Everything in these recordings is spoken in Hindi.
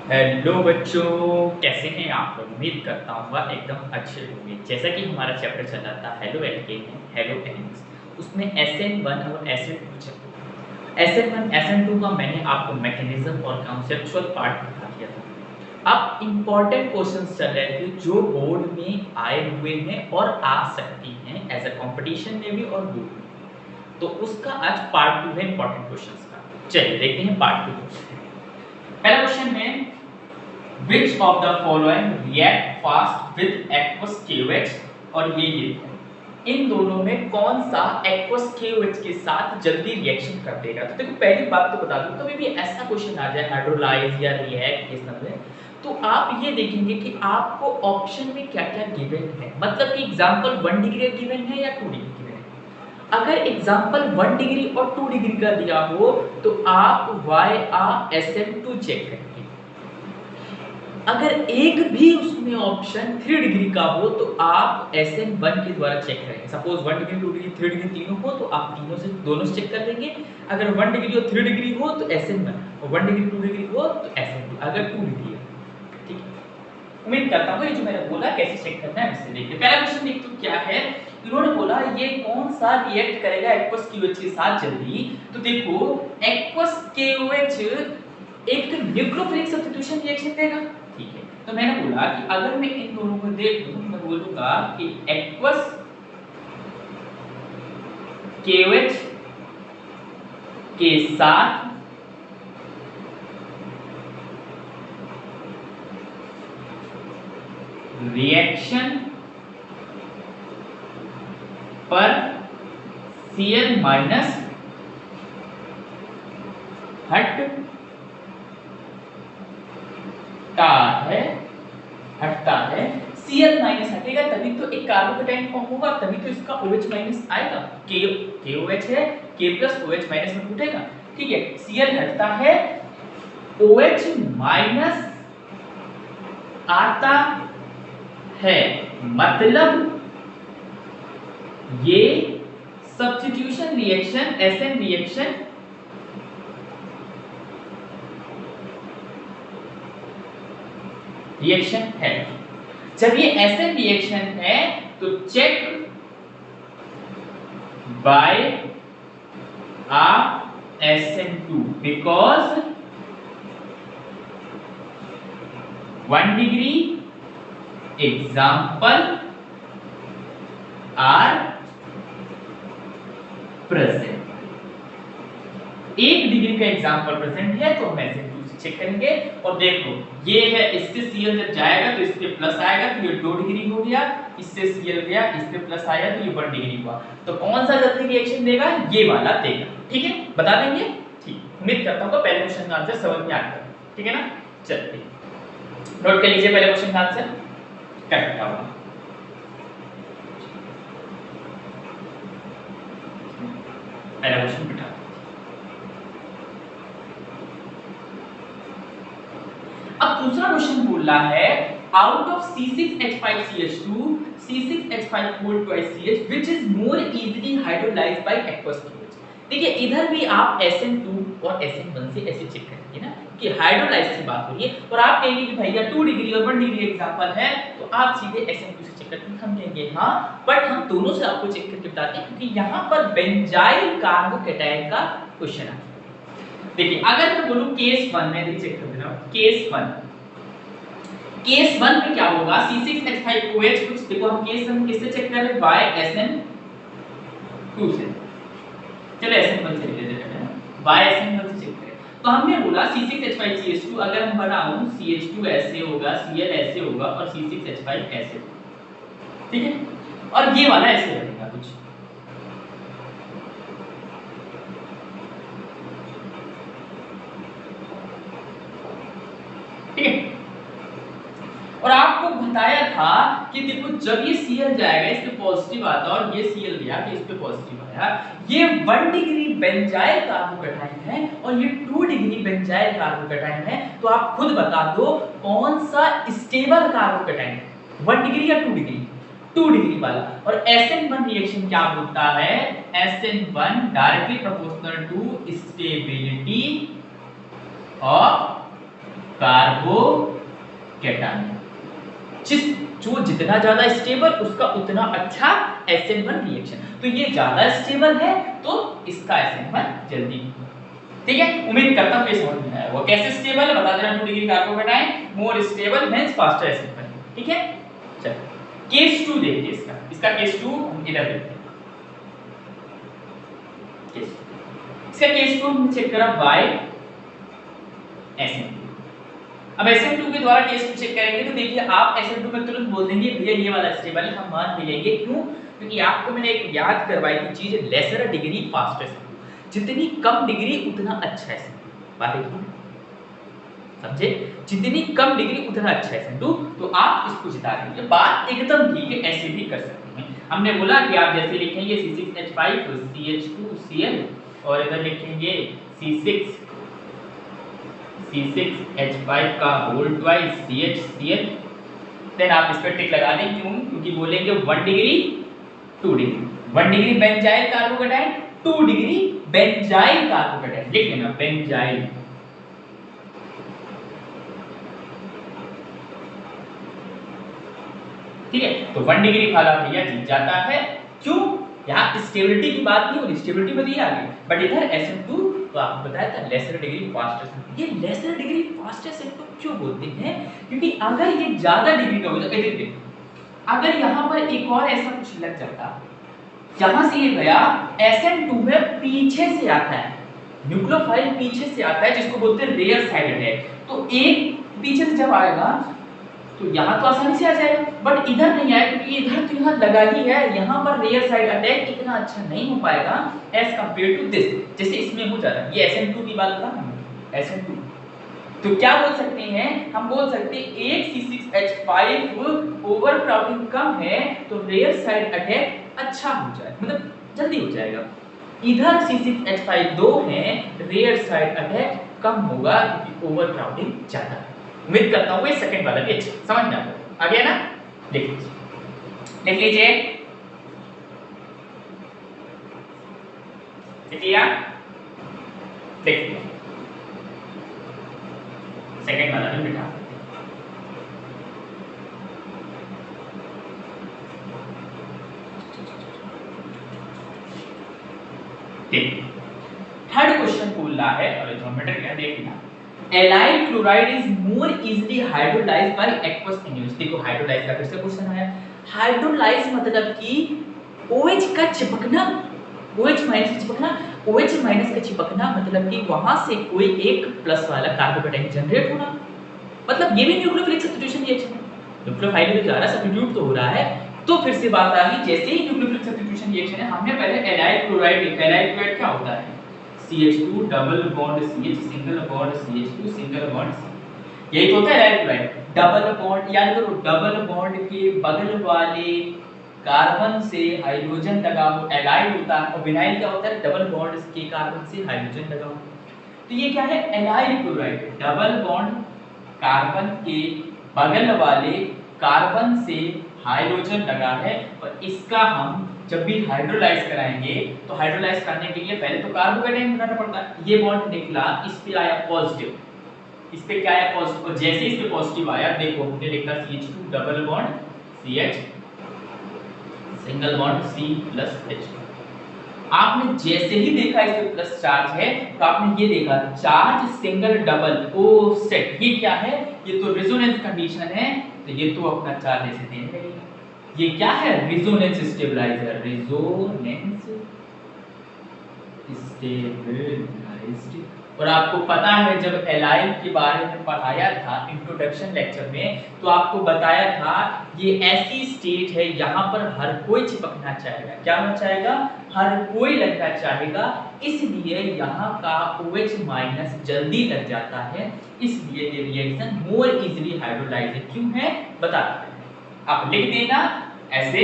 हेलो बच्चों, कैसे हैं आप लोग। उम्मीद करता हूँ वह एकदम अच्छे होंगे। जैसा कि हमारा चैप्टर चल रहा था हेलो एल्केन है, हेलो एल्केन्स, उसमें SN1 और SN2 चैप्टर, SN1 SN2 का मैंने आपको मैकेनिज्म और कॉन्सेप्चुअल पार्ट बता दिया था। अब इम्पॉर्टेंट क्वेश्चंस चल रहे थे जो बोर्ड में आए हुए हैं और आ सकती हैं एज अ कंपटीशन में भी और बोर्ड में, तो उसका आज पार्ट 2 है इम्पॉर्टेंट क्वेश्चंस का। चलिए देखते हैं पार्ट 2 क्वेश्चन। पहला क्वेश्चन है Which of the following react fast with aqueous KOH, और ये इन दोनों में कौन सा aqueous KOH के साथ जल्दी रिएक्शन कर देगा। तो देखो पहली बात तो बता दूं, कभी भी ऐसा क्वेश्चन आ जाए हाइड्रोलाइज या रिएक्ट के समय, तो आप ये देखेंगे कि आपको ऑप्शन में क्या क्या गिवन है। मतलब कि एग्जांपल 1 डिग्री गिवन है या 2 डिग्री गिवन है। अगर एग्जांपल 1 डिग्री और 2 डिग्री का दिया हो तो आप YrSN2 चेक करेंगे। अगर एक भी उसमें ऑप्शन 3 डिग्री का हो तो आप SN1 के द्वारा चेक करेंगे। सपोज 1 डिग्री 2 डिग्री 3 डिग्री तीनों हो तो आप तीनों से दोनों से चेक कर लेंगे। अगर 1 डिग्री और 3 डिग्री हो तो SN1, और 1 डिग्री 2 डिग्री हो तो SN2, अगर 2 डिग्री है। ठीक है, उम्मीद करता हूँ ये जो मैंने बोला कैसे चेक करना है इससे देखिए। पहला क्वेश्चन देखो क्या है। इन्होंने बोला ये कौन सा रिएक्ट करेगा एक्वस KOH के साथ जल्दी। तो देखो एक्वस KOH एक न्यूक्लियोफिलिक सब्स्टिट्यूशन रिएक्शन देगा। ठीक है, तो मैंने बोला कि अगर मैं इन दोनों को देख लूं, मैं बोलूंगा कि एक्वस KOH के साथ रिएक्शन पर Cl माइनस हटता है। Cl माइनस हटेगा तभी तो एक कार्बोकेटाइन फॉर्म होगा, तभी तो इसका OH माइनस आएगा। KOH है, K प्लस OH माइनस में फूटेगा। ठीक है, Cl हटता है, OH माइनस आता है, मतलब ये सब्स्टिट्यूशन रिएक्शन SN रिएक्शन है। जब ये SN रिएक्शन है तो check by SN2 because 1 degree example are present. 1 degree का एग्जाम्पल प्रेजेंट है तो हम SN2 से चेक करेंगे। और देखो ये है, इससे Cl जब जाएगा तो इस पे प्लस आएगा तो ये 2 डिग्री हो गया, इससे Cl गया, इस पे प्लस आया तो ये 1 डिग्री हुआ। तो कौन सा जल्दी रिएक्शन देगा, ये वाला देगा। ठीक है, बता देंगे। ठीक, उम्मीद करता हूं तो पहले क्वेश्चन का आंसर समझ में आ गया। ठीक है ना, चलिए नोट कर लीजिए पहले क्वेश्चन का आंसर करेक्ट होगा। पहला क्वेश्चन बेटा अब दूसरा क्वेश्चन बोल रहा है out of C6H5CH2 C6H5 2CH which is more easily hydrolyzed by aqueous KOH। देखिए इधर भी आप SN2 और SN1 से ऐसे चेक करेंगे ना कि हाइड्रोलाइज की बात हो रही है, और आप कहेंगे कि भैया 2 डिग्री और 1 डिग्री एग्जांपल है, तो आप सीधे SN2 से चेक करके हम कहेंगे हाँ, बट हम दोनों से आपको चेक करके बताते हैं क्योंकि यहाँ पर बेंजाइल कार्बोकेटाइन का क्वेश्चन है। देखिए अगर मैं बोलूं केस 1 में, देखिए चेक कर दे रहा हूं केस 1 में क्या होगा, C6H5OH कुछ देखो हम केस 1 किससे चेक कर रहे हैं, बाय SN2 से। चलो SN1 से ले लेते हैं, बाय SN1 से चेक करें। तो हमने बोला C6H5CH2 अगर हम बनाऊं CH2 ऐसे होगा, Cl ऐसे होगा और C6H5 ऐसे होगा। ठीक है, और ये वाला ऐसे बनेगा कुछ। ठीक है, और आपको बताया था कि देखो जब ये Cl जाएगा इस पे पॉजिटिव आता है और ये Cl गया कि इस पे पॉजिटिव आया। ये 1 डिग्री बेंजाइल कार्बोकेटाइन है और ये 2 डिग्री बेंजाइल कार्बोकेटाइन है। तो आप खुद बता दो कौन सा स्टेबल कार्बोकेटाइन है, 1 डिग्री या 2 डिग्री? 2 डिग्री वाला। और SN1 रिएक्शन क्या होता है, SN1 directly proportional to stability of carbocation. जो जितना ज्यादा स्टेबल उसका उतना अच्छा SN1 रिएक्शन। तो ये ज्यादा स्टेबल है तो इसका SN1 जल्दी। ठीक है, उम्मीद करता हूं ये समझ में आया। वो कैसे स्टेबल है बता देना, 2 degree carbocation more stable hence faster SN1। ठीक है, चलो केस 2 देखिए इसका केस 2 हम इधर देखते हैं। इसका केस 2 हमने चेक करा बाय SN2। अब SN2 के द्वारा केस को चेक करेंगे तो देखिए आप SN2 में तुरंत बोल देंगे भैया ये वाला स्टेबल है, हम मान भी लेंगे। क्यों? क्योंकि आपको मैंने एक याद करवाई थी चीज, लेसर डिग्री फास्टर SN2। जितनी कम डिग्री उतना अच्छा SN2। बात है समझे, जितनी कम डिग्री उतना अच्छा SN2। तो आप इसको जिता देंगे, बात एकदम ठीक है, ऐसे भी कर सकते हैं। हमने बोला कि आप जैसे लिखेंगे C6H5 CH2Cl और इधर लिखेंगे C6H5 का होल ट्वाइस CHCl। देन आप इस पर टिक लगा दें। क्यों? क्योंकि बोलेंगे 1 degree 2 degree, 1 degree benzyl carbocation, 2 degree benzyl carbocation. लिख लेना बेंजाइल। ठीक है, तो 1 डिग्री वाला भैया जीत जाता है। क्यों? यहाँ स्टेबिलिटी की बात नहीं हो रही, स्टेबिलिटी बताइए आगे, बट इधर SN2 तो आपको बताया था लेसर डिग्री फास्टर SN2। ये लेसर डिग्री फास्टर SN2 क्यों बोलते हैं? क्योंकि अगर ये ज्यादा डिग्री का हो जाए, देखिए अगर यहाँ पर एक और ऐसा कुछ लग जाता, यहाँ से ये गया SN2 में पीछे से आता है, न्यूक्लियोफाइल पीछे से आता है जिसको बोलते हैं रेयर साइड अटैक। तो एक पीछे से जब आएगा तो यहाँ तो आसानी से आ जाएगा, बट इधर नहीं आएगा क्योंकि इधर तो यहाँ लगा ही है। यहाँ पर रेयर साइड अटैक इतना अच्छा नहीं हो पाएगा एज कंपेयर टू दिस, जैसे इसमें हो जाता है। ये SN2 की बात था, SN2। तो क्या बोल सकते हैं हम? बोल सकते हैं एक C6H5 ओवरक्राउडिंग कम है तो रेयर साइड अटैक अच्छा हो जाए, मतलब जल्दी हो जाएगा। इधर C6H5 2 है, रेयर साइड अटैक कम होगा क्योंकि ओवरक्राउडिंग ज्यादा है। उम्मीद करता हूँ ये सेकंड वाला भी अच्छा समझ में आ गया ना। लिख लीजिए सेकंड वाला भी बिठा। थर्ड क्वेश्चन बोल रहा है, और इथोमेटर क्या देखना, allyl chloride is more easily hydrolysed by aqueous एन्यूज। देखो हाइड्रोलाइज का फिर से क्वेश्चन आया। हाइड्रोलाइज मतलब कि OH का चिपकना, OH माइनस का चिपकना। OH माइनस का चिपकना मतलब कि वहां से कोई एक प्लस वाला कार्बोकैटायन जनरेट होना, मतलब ये भी न्यूक्लियोफिलिक सब्स्टिट्यूशन रिएक्शन है। न्यूक्लियोफाइल में जा रहा सब्स्टिट्यूट तो हो रहा है। तो फिर से बात आ गई, जैसे ही न्यूक्लियोफिलिक सब्स्टिट्यूशन रिएक्शन है, हमने पहले एलाइल क्लोराइड लिखा। एलाइल क्लोराइड क्या होता है? CH2 double bond CH single bond CH2 single bond C। यही तो होता है एलाइल क्लोराइड। डबल बॉन्ड याद करो, डबल बॉन्ड के बगल वाले कार्बन से हाइड्रोजन लगा हो एलाइल होता है, और विनाइल क्या होता है? डबल बॉन्ड के कार्बन से हाइड्रोजन लगा हो। तो ये क्या है? Allyl chloride. Double bond carbon के बगल वाले कार्बन से हाइड्रोजन लगा है, और इसका हम जब भी हाइड्रोलाइज कराएंगे तो हाइड्रोलाइज करने के लिए पहले तो कार्बोकैटायन बनाना पड़ता है। ये बॉन्ड निकला, इस पे आया पॉजिटिव, इस पे क्या आया? पॉजिटिव। और जैसे इस पे पॉजिटिव आया, देखो हमने लिखा CH2 double bond CH single bond C plus H2। आपने जैसे ही देखा इस पे प्लस चार्ज है तो आपने ये देखा charge single double octet. ये क्या है? ये तो रेजोनेंस कंडीशन है, तो ये तो अपना चार्ज ऐसे देने लगेगा। ये क्या है? Resonance stabiliser. Resonance stabilised. और आपको पता है जब एलाइल के बारे में पढ़ाया था इंट्रोडक्शन लेक्चर में, तो आपको बताया था ये ऐसी स्टेट है यहाँ पर हर कोई चिपकना चाहेगा। क्या होना चाहेगा? हर कोई लगना चाहेगा, इसलिए यहाँ का OH माइनस जल्दी लग जाता है, इसलिए ये रिएक्शन मोर इजीली हाइड्रोलाइज क्यों है बताते हैं। आप लिख देना ऐसे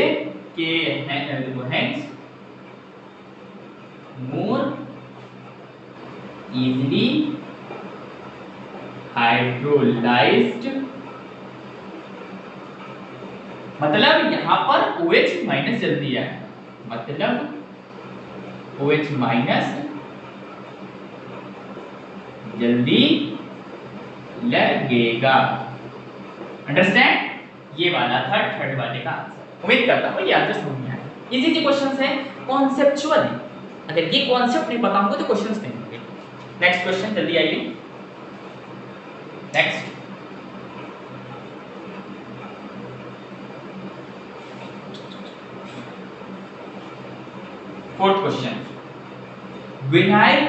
कि हेंस मोर इजीली हाइड्रोलाइज्ड, मतलब यहां पर OH माइनस जल्दी है, मतलब OH माइनस जल्दी लगेगा। अंडरस्टैंड? ये वाला था थर्ड वाले का आंसर। उम्मीद करता हूँ ये आंसर समझ में आया। इजी क्वेश्चंस है, कॉन्सेप्चुअल है। अगर ये कॉन्सेप्ट नहीं पता होंगे तो क्वेश्चंस नहीं होंगे। नेक्स्ट क्वेश्चन जल्दी आइए। Next, fourth question, vinyl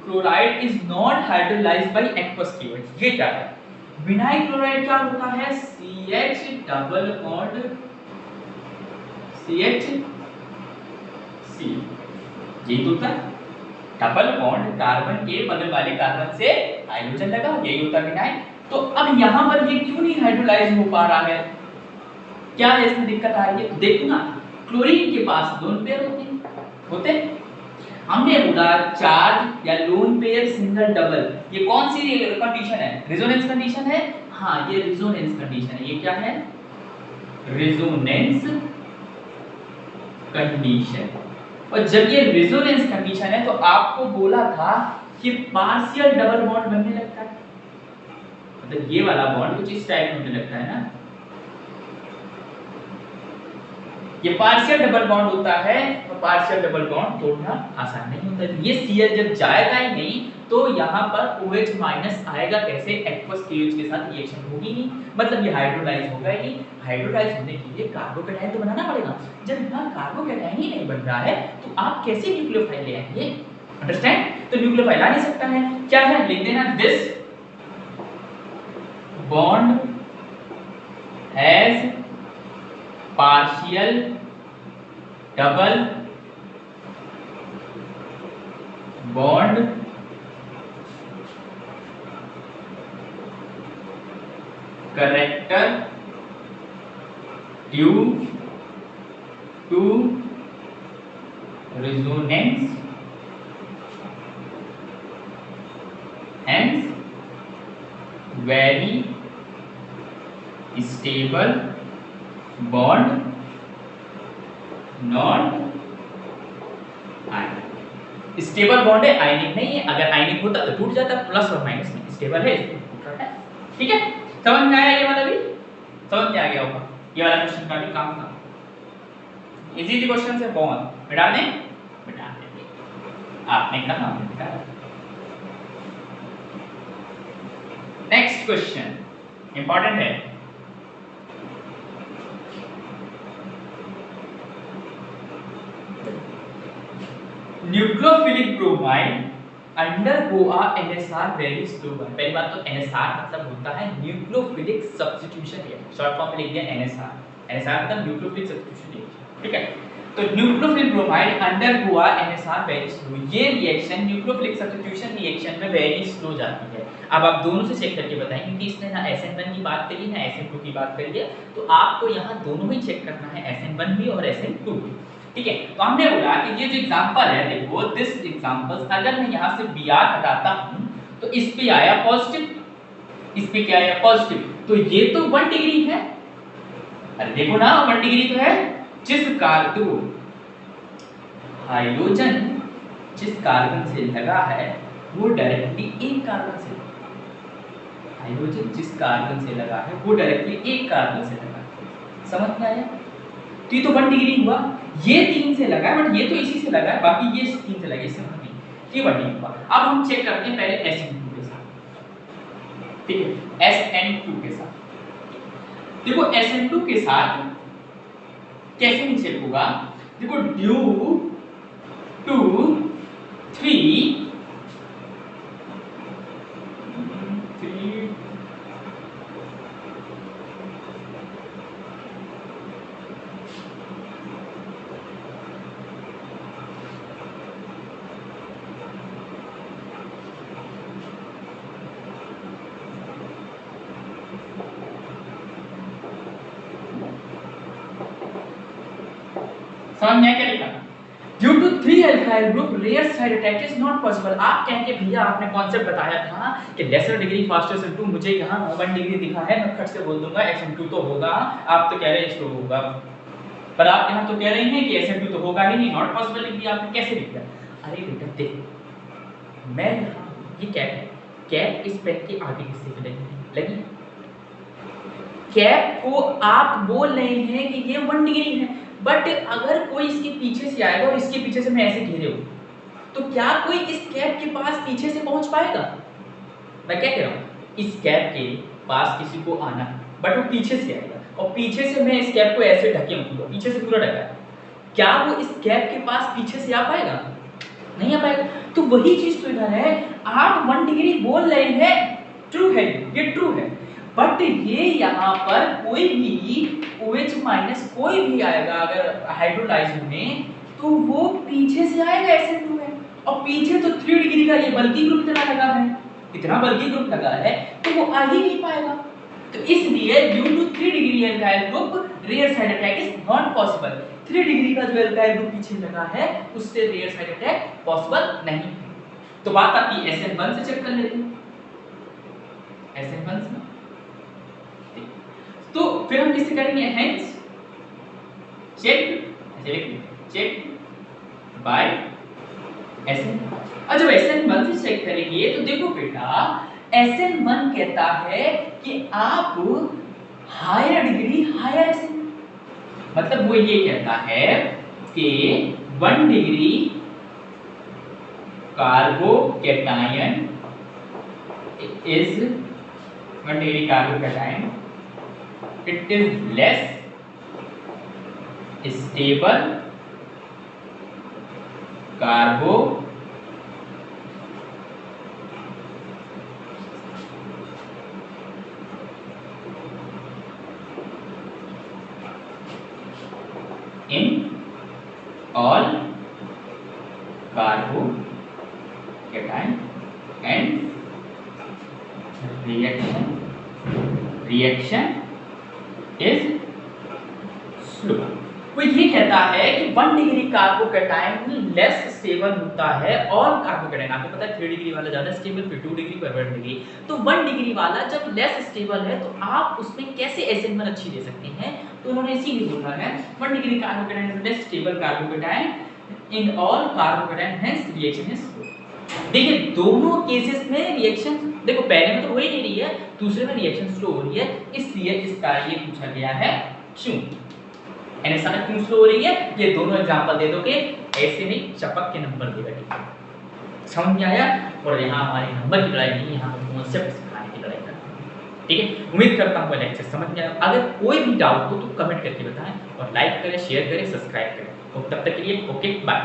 chloride is not hydrolysed by aqueous fluid. ये क्या है? विनाइल क्लोराइड क्या होता है? CH double bond CH C, ये होता है डबल बॉन्ड कार्बन के बगल वाले कार्बन से हाइड्रोजन लगा, यही होता है विनाइल। तो अब यहाँ पर ये क्यों नहीं हाइड्रोलाइज हो पा रहा है? क्या है इसमें दिक्कत आ रही है? देखो ना, क्लोरीन के पास लोन पेयर होते हमने बोला चार्ज या लोन पेयर सिंगल डबल, ये कौन सी कंडीशन है? रेजोनेंस कंडीशन है। हाँ, ये रेजोनेंस कंडीशन है। ये क्या है? Resonance condition. और जब ये रेजोनेंस कंडीशन है तो आपको बोला था कि पार्शियल डबल बॉन्ड बनने लगता है, मतलब ये वाला बॉन्ड कुछ इस टाइप में होने लगता है ना, ये पार्शियल डबल बॉन्ड होता है। और पार्शियल डबल बॉन्ड तोड़ना आसान नहीं होता है। ये Cl जब जाएगा ही नहीं तो यहाँ पर OH माइनस आएगा कैसे? एक्वस KOH के साथ रिएक्शन होगी नहीं, मतलब ये हाइड्रोलाइज होगा ही नहीं। हाइड्रोलाइज होने के लिए कार्बोकैटायन तो बनाना पड़ेगा। जब यहाँ कार्बोकैटायन ही नहीं बन रहा है तो आप कैसे न्यूक्लियोफाइल ले आएंगे? अंडरस्टैंड? तो न्यूक्लियोफाइल आ नहीं सकता है। क्या है? लिख देना, this bond has partial double bond character due to resonance, hence very stable bond, not ionic. Stable bond है, आयनिक नहीं है। अगर आयनिक होता तो टूट जाता, प्लस और माइनस में। स्टेबल है, इसको टूट रहा है। ठीक है, समझ में आया? ये वाला भी समझ में आ गया होगा। ये वाला क्वेश्चन का भी काम था। इजी क्वेश्चन है बहुत। मिटा दें? मिटा दें। आपने कहा हमने मिटा। नेक्स्ट क्वेश्चन इंपॉर्टेंट है। Nucleophilic bromide undergo a NSR very slow. पहली बात तो NSR मतलब होता है nucleophilic substitution reaction, short form में लिख दिया NSR। NSR मतलब न्यूक्लियोफिलिक सब्स्टिट्यूशन रिएक्शन। ठीक है, तो nucleophilic bromide undergo a NSR very slow. ये रिएक्शन न्यूक्लियोफिलिक सब्स्टिट्यूशन रिएक्शन में वेरी स्लो जाती है। अब आप दोनों से चेक करके बताएं, कि इसने ना SN1 की बात करी ना SN2 की बात करी है, तो आपको यहाँ दोनों ही चेक करना है, SN1 भी और SN2 भी। ठीक है, तो हमने बोला कि ये जो एग्जांपल है, देखो दिस एग्जांपल्स, अगर मैं यहाँ से Br हटाता हूँ तो इस पे आया पॉजिटिव, इस पे क्या आया? पॉजिटिव। तो ये तो 1 डिग्री है। अरे देखो ना, 1 डिग्री तो है। जिस कार्बन हाइड्रोजन जिस कार्बन से लगा है वो डायरेक्टली एक कार्बन से, हाइड्रोजन जिस कार्बन से लगा है वो डायरेक्टली एक कार्बन से लगा है। समझ में आया? तो ये तो 1 डिग्री हुआ। ये 3 से लगा है, बट ये तो इसी से लगा है, बाकी ये 3 से लगा, इससे नहीं। ये 1 डिग्री हुआ। अब हम चेक करते हैं पहले SN2 के साथ। ठीक है, SN2 के साथ देखो, SN2 के साथ कैसे नहीं चेक होगा? देखो, ड्यू टू 3 समझ में क्या लिखा? Due to 3 alkyl group rear side attack is not possible. आप कहेंगे भैया आपने कॉन्सेप्ट बताया था कि लेसर डिग्री फास्टर SN2, मुझे यहाँ 1 डिग्री दिखा है, मैं खट से बोल दूंगा SN2 तो होगा। आप तो कह रहे हैं स्लो होगा, पर आप यहाँ तो कह रहे हैं कि SN2 तो होगा ही नहीं, नॉट पॉसिबल लिख दिया आपने। कैसे लिख दिया? अरे बेटा देखो, मैं यहाँ ये क्या है, कैप इस पेन के आगे हिस्से पे लगी। कैप को आप बोल रहे हैं कि ये 1 डिग्री है, बट अगर कोई इसके पीछे से आएगा और इसके पीछे से मैं ऐसे घेरे हूँ, तो क्या कोई इस कैप के पास पीछे से पहुंच पाएगा? मैं क्या कह रहा हूँ, इस कैप के पास किसी को आना है, बट वो पीछे से आएगा और पीछे से मैं इस कैप को ऐसे ढके हूँ, पीछे से पूरा ढका है, क्या वो इस कैप के पास पीछे से आ पाएगा? नहीं आ पाएगा। तो वही चीज तो इधर है, आप 1 डिग्री बोल रहे हैं, ट्रू है, ये ट्रू है, बट ये यहाँ पर कोई भी OH माइनस कोई भी आएगा अगर हाइड्रोलाइज में, तो वो पीछे से आएगा SN2 है, और पीछे तो 3 डिग्री का ये बल्कि ग्रुप इतना लगा है, इतना बल्कि ग्रुप लगा है, तो वो आ ही नहीं पाएगा। तो इसलिए due to 3 degree alkyl group rear side attack is not possible. 3 degree का जो एल्काइल ग्रुप पीछे लगा है उससे रेयर साइड अटैक पॉसिबल नहीं है। तो बात आती है SN1 से चेक कर लेते हैं, SN1 से। तो फिर हम किससे करेंगे? Hence check by SN। और जब SN1 से चेक करेंगे तो देखो बेटा, SN1 कहता है कि आप हायर डिग्री हायर SN, मतलब वो ये कहता है कि 1 degree carbocation is 1 degree carbocation, it is less stable carbo in all carbocation and reaction is slow. वो ये कहता है कि 1 डिग्री कार्बोकैटायन लेस स्टेबल होता है, और कार्बोकैटायन आपको पता है 3 डिग्री वाला ज्यादा स्टेबल, फिर 2 डिग्री पर 1 डिग्री, तो 1 डिग्री वाला जब लेस स्टेबल है तो आप उसमें कैसे SN1 अच्छी दे सकते हैं? तो उन्होंने इसीलिए बोला है 1 degree carbocation is less stable carbocation in all carbocation, hence reaction is slow. देखिए दोनों केसेस में रिएक्शन, देखो पहले में तो हो ही नहीं रही है, दूसरे में रिएक्शन स्लो हो रही है, इसलिए इसका ये पूछा गया है क्यों NSR क्यों स्लो हो रही है। ये दोनों एग्जांपल दे दोगे, ऐसे नहीं चपक के नंबर देगा, ठीक है? समझ में आया? और यहाँ हमारे नंबर की लड़ाई नहीं, यहाँ हम कॉन्सेप्ट सिखाने की लड़ाई करते हैं, ठीक है? उम्मीद करता हूँ लेक्चर समझ में आया। अगर कोई भी डाउट हो तो कमेंट करके बताएं, और लाइक करें, शेयर करें, सब्सक्राइब करें। और तब तक के लिए ओके बाय।